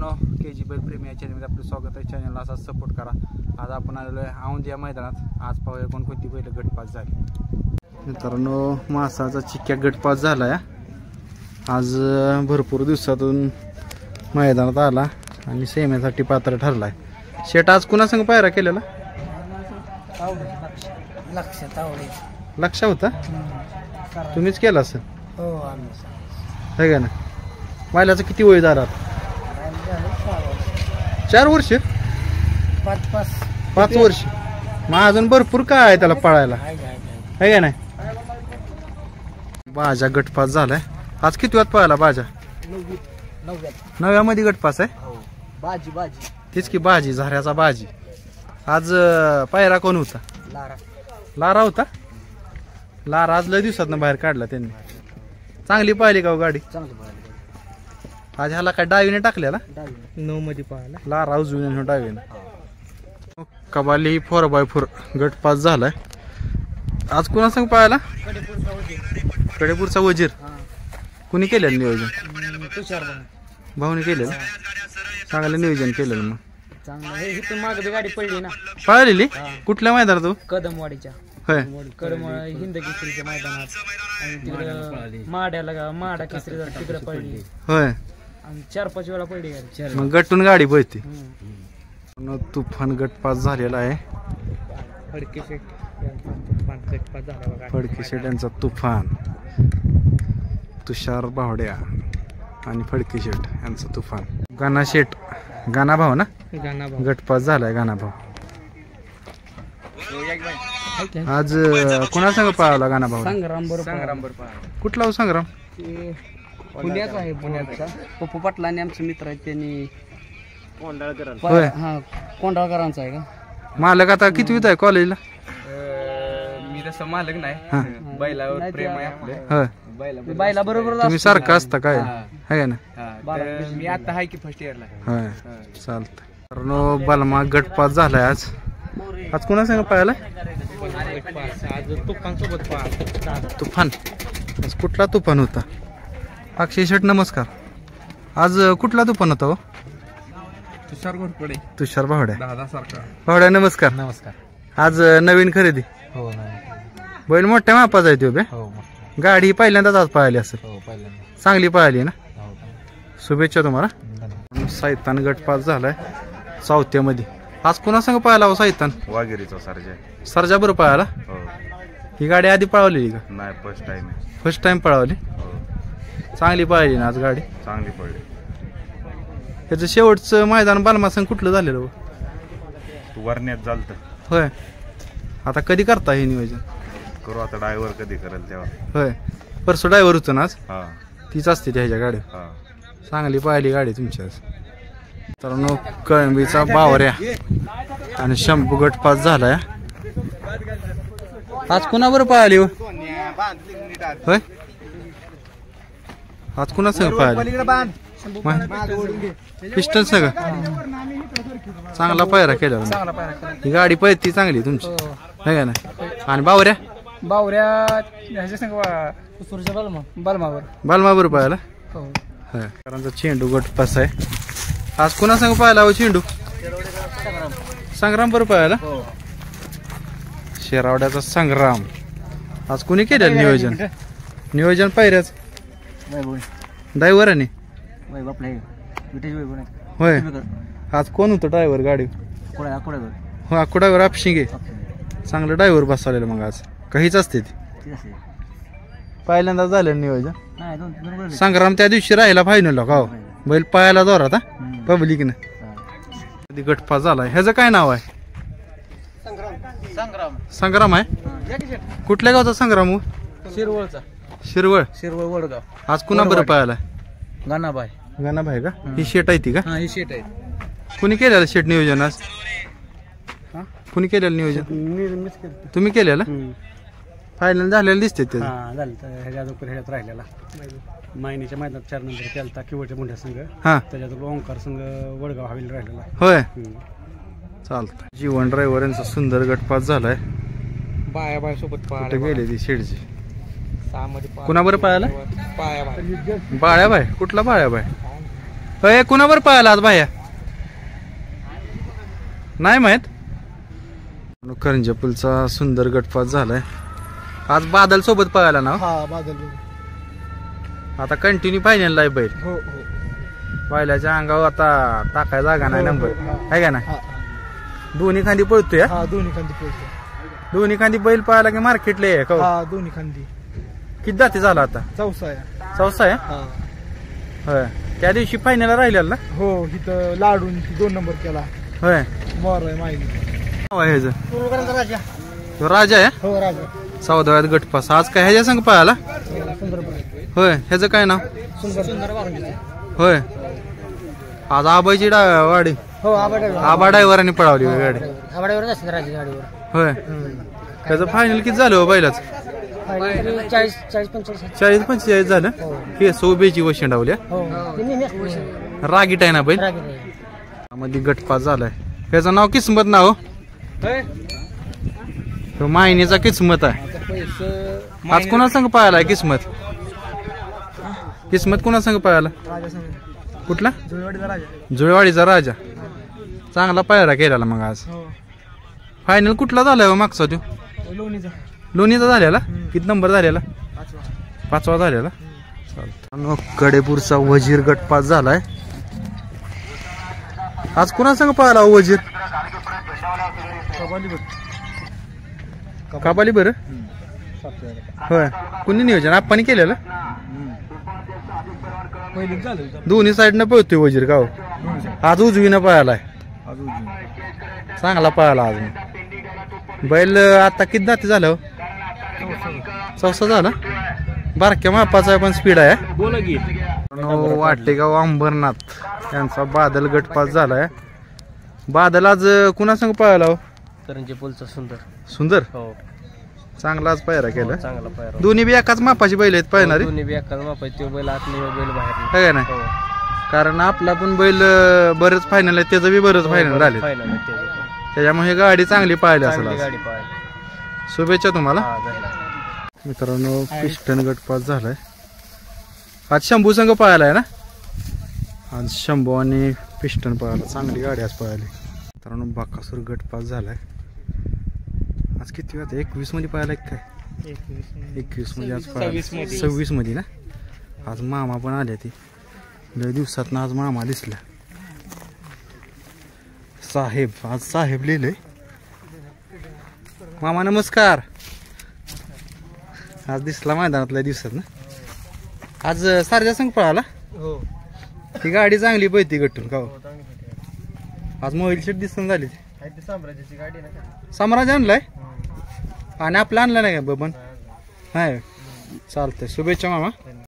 मित्रांनो, KG बैल प्रेमी या चॅनलमध्ये आपलं स्वागत आहे. चॅनलला असा सपोर्ट करा. आज आपण आलेलो आहे औंध या मैदानात. आज पाहूया कोणकोणती बैल गटपास झाली. मित्रांनो, मासाचा चिक्क्या गटपास झाला आहे. आज भरपूर दिवसातून मैदानात आला आणि सेमेसाठी पात्र ठरला आहे. शेट आज कुणासंग पायरा केलेला? लक्ष होता, तुम्हीच केला असेल है का ना? बैलाचं किती वय झाला? 4 वर्ष, 5 वर्ष. मग अजून भरपूर काय आहे त्याला पळायला, है का नाही? बाजा गटपास झालाय. आज किती वाजता पळाला बाजा? 9व्या मध्ये गटपास आहे. बाजी तीच की बाजी, झाऱ्याचा बाजी. आज पायरा कोण होता? लारा होता. लारा आज लय दिवसात बाहेर काढला त्यांनी. चांगली पाहिली का गाडी? आज ह्याला काय डावीने टाकलेला? 9 मध्ये पाहिला. लारा उजवीने डावीने. कबाली 4x4 गटपास झालाय. आज कुणा संग पाहायला? कडेपूरचा वजीर. कुणी केलेलं नियोजन? भाऊने केलेलं. चांगलं नियोजन केलेलं. मग चांगलं मागे गाडी पडली ना. पळालेली कुठल्या मैदानात? तू कदमवाडीच्या. होय, हिंद केसरीच्या मैदानात. आणि तिकडे माड्याला माडा केसरी तिकडे पडली. होय, आणि 4-5 वेळा पडली गाडी. मग गटून गाडी पळते. तुफान गटपास झालेला आहे. फडके शेट यांचा तुफान, तुषार भावड्या आणि फडके शेट यांचा तुफान. गाणा शेट, गाणा भाऊ ना? गटपास झालाय गाणा भाऊ. आज कोणासंग पळाला गाणा भाऊ? संग्राम बरोबर. कुठला हो संग्राम? पुण्याचा आहे. पुण्याचा पप्पू पाटला आणि आमचे मित्र आहेत, त्यांनी होय, कोंडाळकरांचा आहे का मालक. आता कितवीत आहे कॉलेजला? मी तसं मालक नाही, बैलावर प्रेम आहे आपलं. होय, बायला बरोबर. तुम्ही सारखं असता काय, है ना? मी आता आहे की फर्स्ट इयरला. होय, चालतंय. बलमा गटपास झालाय आज. आज कोणासंग पाहायला? तुफान. आज कुठला तुफान होता? अक्षय शेट नमस्कार. आज कुठला तुफान होता हो? तुषार घोरपडे. तुषार भावड्या. दादासारखा भावड्या नमस्कार. नमस्कार. आज नवीन खरेदी. हो बैल मोठ्या मापाचा आहे ते. हो. गाडी पहिल्यांदाच आज पाहिली असेल. हो, पहिल्यांदा. चांगली पाहिली ना? हो. शुभेच्छा तुम्हाला. साहित्यान गटपास झालाय 4थ्या मध्ये. आज कुणासंग पाहायला हो साहित्यान? वाघेरीचा सरजा. सरजा बरोबर पाहायला. हो. ही गाडी आधी पळवलेली का? नाही, फर्स्ट टाइम आहे. फर्स्ट टाइम पळवली. हो. चांगली पाहिली ना आज गाडी? चांगली पडली. त्याचं शेवटचं मैदान बालमासंग कुठलं झालेलं हो? वरण्यात झालत. होय. आता कधी करता हे नियोजन? करू आता, ड्रायव्हर कधी करेल तेव्हा. होय, परसो ड्रायव्हर होतं ना आज? हा. तीच असते त्याच्या गाडी. हा. चांगली पाहिली गाडी तुमची आज. तर कळंबीचा बावऱ्या आणि शंभू गटपास झालाय. आज कुणाबरोबर पाहिली हो? होय, आज कुणा संग पाहिली? पिस्टन सगळं चांगला पायरा केला. ही गाडी पळती चांगली तुमची, है का नाही? आणि बावऱ्या बालमावर पाहायला. कारण चेंडू गटपास आहे. आज कुणा संग पाहायला हो चेंडू? संग्राम बरोबर पाहायला. शेरावड्याचा संग्राम. आज कुणी केलेलं नियोजन पायऱ्याच? ड्रायव्हराने. होय, आज कोण होतं ड्रायव्हर गाडी? हो, आकुडावर आपशिंगे. चांगलं ड्रायव्हर बसवलेलं. मग आज काहीच असते ती पहिल्यांदा झालं नियोजन. संग्राम त्या दिवशी राहिला फायनल का? बैल पायाला जोरात पब्लिकनं. कधी गटपास झाला. ह्याचं काय नाव आहे? संग्राम आहे. कुठल्या गावचा संग्राम? शिरवळचा. शिरवळ वडगाव. आज कुणा बरं पाहायला? गाणाबाई का? ही शेट आहे ती का? ही शेट आहे. कुणी केलेलं शेट नियोजन आज? कुणी केलेलं नियोजन? तुम्ही केलेलं? फायनल झालेलं दिसते ते. ह्याच्यात राहिलेला मायनीच्या मैदानात 4 नंबर केलता किवळच्या मोठ्या संघ. हा, त्याच्यात ओंकार संघ वडगाव हवेली राहिलेला. होय, चालतं. जीवन ड्रायव्हर यांचा सुंदर गटपास झालाय. बाया सोबत कुठे गेले ती शेडची? कुणाबरोबर पाहायला? बाळ्याबाई. कुठला बाळ्याबाई? अय कुणावर पळाला आज बाया नाही माहित. करंजपूलचा सुंदर गटपास झालाय. आज बादल सोबत पळाला ना. हा बादल. आता कंटिन्यू फायनल आहे बैल. हो बैलाच्या अंगावर आता टाकाय जागा नाही नंबर आहे का ना. दोन्ही खांदी पळतोय. हा दोन्ही खांदी पळतो. दोन्ही खांदी बैल पळायला की मार्केटला आहे का. हा दोन्ही खांदी. किती जाती झाला आता. चौसा आहे. चौसा आहे. होय त्या दिवशी फायनल राहिलेला ना. हो इथं लाडून 2 नंबर केला. होय मोर आहे माहिती. राजा. तो राजा आहे. हो राजा. 14व्यात गटपास. आज काय ह्याच्या संग पळाला. होय ह्याचं काय नाव. होय आज आबाईची वाडी. हो आबा ड्रायव्हरांनी पळावली गाडी. होय त्याचं फायनल किती झालं हो बैलाच. 40-45 झालं. केस उभेची वशी डावल्या. रागीट आहे ना बैल. मध्ये गटपास झालाय. त्याचं नाव किस्मत नाव. तो मायनीचा किस्मत आहे. आज कोणा संग पळालाय किस्मत. किस्मत कोणा संग पळाला. कुठला. जुळेवाडीचा राजा. चांगला पायरा केलेला मग आज. फायनल कुठला झालाय हो मागचा तो. लोणीचा झालेला. किती नंबर झालेला. 5वा झालेला. कडेपूरचा वजीर गटपास झालाय. आज कुणा संग पळाला वजीर. कबाली बरं. होय कुणी नियोजन आपण केलेलं. दोन्ही साईडनं पळतोय वजीर गाव. आज उजवीनं पळालाय. चांगला पळाला आज. बैल आता किती दाती झालं. चौसा झाला. बारक्या मापाचा पण स्पीड आहे. वाटेगाव अंबरनाथ यांचा बादल गटपास झालाय. बादल आज कुणा संग पळाला हो. करंजपूलचा सुंदर. सुंदर. हो चांगलाच पायरा केला. चांगला पायरा. दोन्ही बी एकाच मापाची बैल आहेत पाहणारी. दोन्ही बी एकाच मापाची. तो बैल आतली बैल बाहेर. काय ना कारण आपला पण बैल बरेच फायनल आहे. त्याचं बी बरंच फायनल झाले. त्याच्यामुळे गाडी चांगली पाहिली असेल. गाडी पाहिली. शुभेच्छा तुम्हाला. मित्रांनो पिस्टन गटपास झालाय. आज शंभू संघ पळायला आहे ना. आज शंभू आणि पिस्टन पळाला. चांगली गाडी आज पळाली. मित्रांनो बाकासूर गटपास झालाय. आज किती वेळा 21 मध्ये पळाला काय. 21 मध्ये आज पळाला. 26 मध्ये ना. आज मामा पण आले. ती लय दिवसात आज मामा दिसला. साहेब आज साहेब लिहिलंय. मामा नमस्कार. आज दिसला मैदानातल्या दिवसात ना. आज सारख्या संग पळाला. ती गाडी चांगली पळती गट्टून का. आज मोबाईल शेट दिसून झाली. साम्राज्य आणलाय आणि आपला आणला नाही का बबन. नाही चालतंय. शुभेच्छा मामा.